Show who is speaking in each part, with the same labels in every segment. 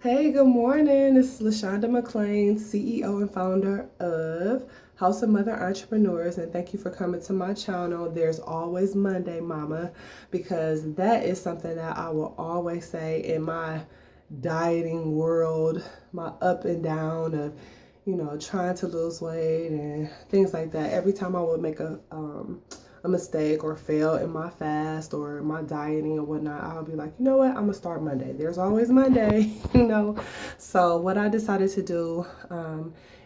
Speaker 1: Hey, good morning. This is LaShonda McClain, CEO and founder of House of Mother Entrepreneurs, and thank you for coming to my channel. There's always Monday, Mama, because that is something that I will always say in my dieting world, my up and down of, trying to lose weight and things like that. Every time I would make a mistake or fail in my fast or my dieting or whatnot, I'll be like, you know what, I'm gonna start Monday. There's always Monday, So what I decided to do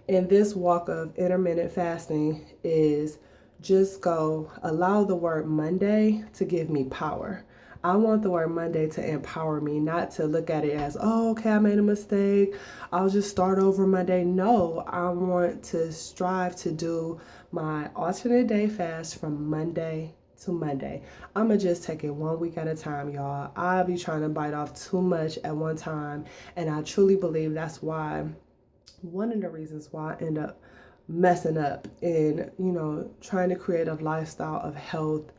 Speaker 1: in this walk of intermittent fasting is just go allow the word Monday to give me power. I want the word Monday to empower me, not to look at it as, oh, okay, I made a mistake. I'll just start over Monday. No, I want to strive to do my alternate day fast from Monday to Monday. I'm going to just take it 1 week at a time, y'all. I'll be trying to bite off too much at one time. And I truly believe that's why, one of the reasons why I end up messing up in, trying to create a lifestyle of health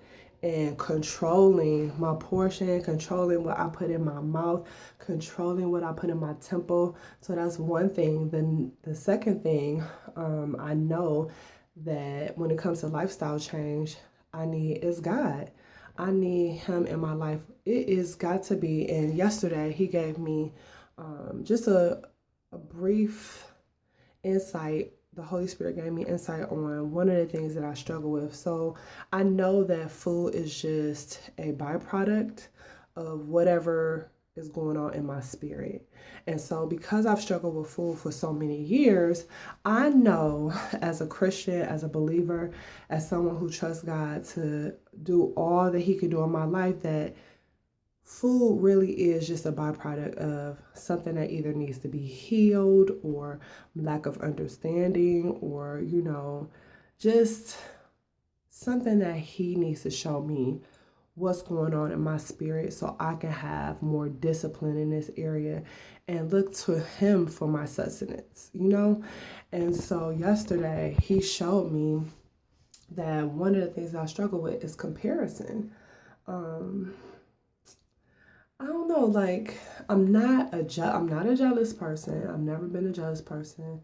Speaker 1: and controlling my portion, controlling what I put in my mouth, controlling what I put in my temple. So that's one thing. Then the second thing, I know that when it comes to lifestyle change, I need is God. I need Him in my life. It is got to be. And yesterday, He gave me just a brief insight. The Holy Spirit gave me insight on one of the things that I struggle with. So I know that food is just a byproduct of whatever is going on in my spirit. And so because I've struggled with food for so many years, I know as a Christian, as a believer, as someone who trusts God to do all that He can do in my life, that food really is just a byproduct of something that either needs to be healed or lack of understanding or, just something that He needs to show me what's going on in my spirit so I can have more discipline in this area and look to Him for my sustenance. And so yesterday He showed me that one of the things I struggle with is comparison. Um, I don't know, like I'm not a jealous person. I've never been a jealous person.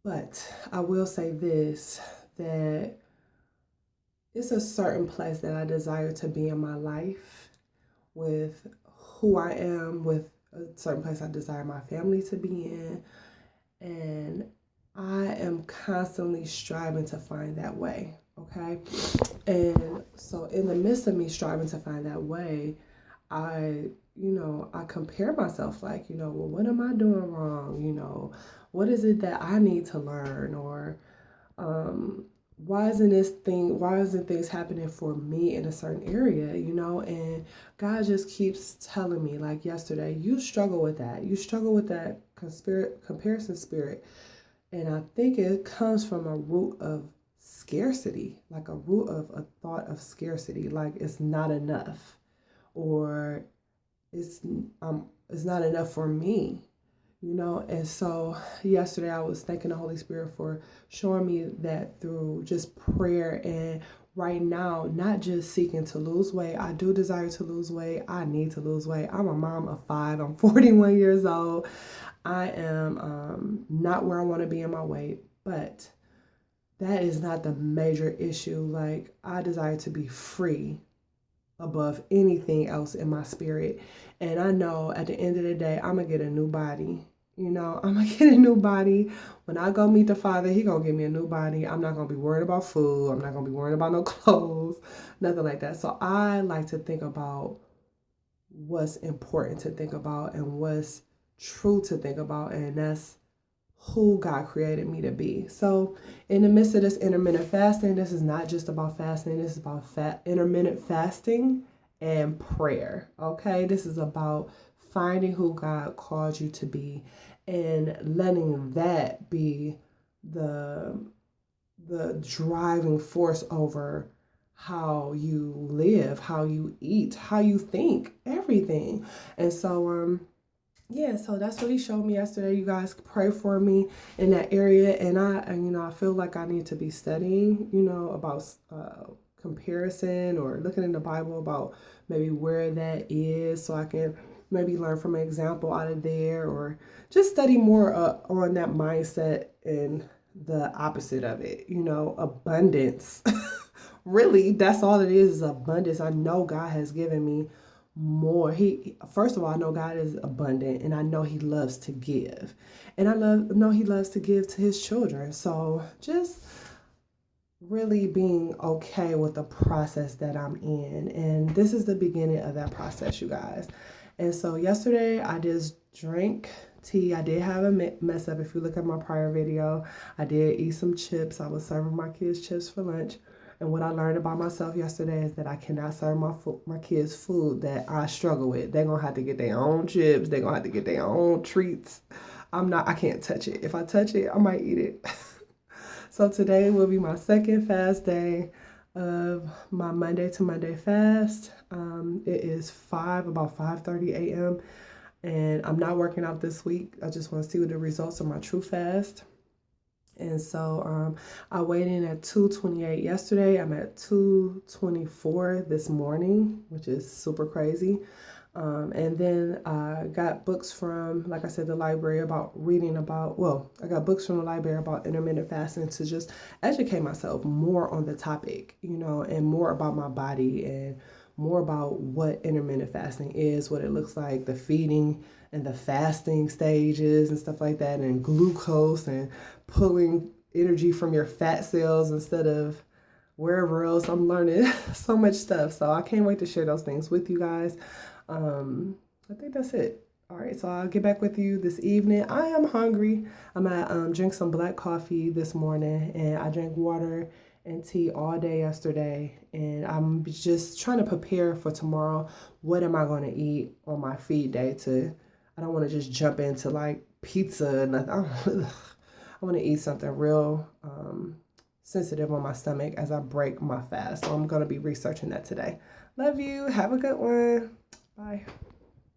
Speaker 1: But I will say this, that it's a certain place that I desire to be in my life with who I am, with a certain place I desire my family to be in. And I am constantly striving to find that way. Okay. And so in the midst of me striving to find that way, I compare myself like, well, what am I doing wrong? What is it that I need to learn? Or why isn't things happening for me in a certain area? And God just keeps telling me, like yesterday, you struggle with that. You struggle with that comparison spirit. And I think it comes from a root of scarcity, like a root of a thought of scarcity, like it's not enough or it's not enough for me. And so yesterday I was thanking the Holy Spirit for showing me that through just prayer, and right now not just seeking to lose weight. I do desire to lose weight. I need to lose weight. I'm a mom of 5. I'm 41 years old. I am not where I want to be in my weight, but that is not the major issue. Like, I desire to be free above anything else in my spirit. And I know at the end of the day, I'm going to get a new body. I'm going to get a new body. When I go meet the Father, He going to give me a new body. I'm not going to be worried about food. I'm not going to be worried about no clothes, nothing like that. So I like to think about what's important to think about and what's true to think about. And that's who God created me to be. So in the midst of this intermittent fasting, this is not just about fasting. This is about intermittent fasting and prayer. Okay, this is about finding who God called you to be and letting that be the driving force over how you live, how you eat, how you think, everything. And so yeah, so that's what He showed me yesterday. You guys pray for me in that area. And I feel like I need to be studying, about comparison or looking in the Bible about maybe where that is so I can maybe learn from an example out of there, or just study more on that mindset and the opposite of it, abundance. Really, that's all it is abundance. I know God has given me more. First of all, I know God is abundant, and I know He loves to give, and know He loves to give to His children. So just really being okay with the process that I'm in, and this is the beginning of that process, you guys. And so yesterday I just drank tea. I did have a mess up. If you look at my prior video, I did eat some chips. I was serving my kids chips for lunch. And what I learned about myself yesterday is that I cannot serve my kids food that I struggle with. They're going to have to get their own chips. They're going to have to get their own treats. I can't touch it. If I touch it, I might eat it. So today will be my second fast day of my Monday to Monday fast. It is about 5:30 a.m. and I'm not working out this week. I just want to see what the results of my true fast. And so I weighed in at 228 yesterday. I'm at 224 this morning, which is super crazy. And then I got books from, like I said, the library I got books from the library about intermittent fasting to just educate myself more on the topic, and more about my body and more about what intermittent fasting is, what it looks like, the feeding and the fasting stages and stuff like that, and glucose and pulling energy from your fat cells instead of wherever else. I'm learning so much stuff. So I can't wait to share those things with you guys. I think that's it. All right, so I'll get back with you this evening. I am hungry. I'm gonna drink some black coffee this morning, and I drank water and tea all day yesterday, and I'm just trying to prepare for tomorrow. What am I going to eat on my feed day? I don't want to just jump into like pizza and nothing. I want to eat something real sensitive on my stomach as I break my fast. So I'm going to be researching that today. Love you. Have a good one. Bye.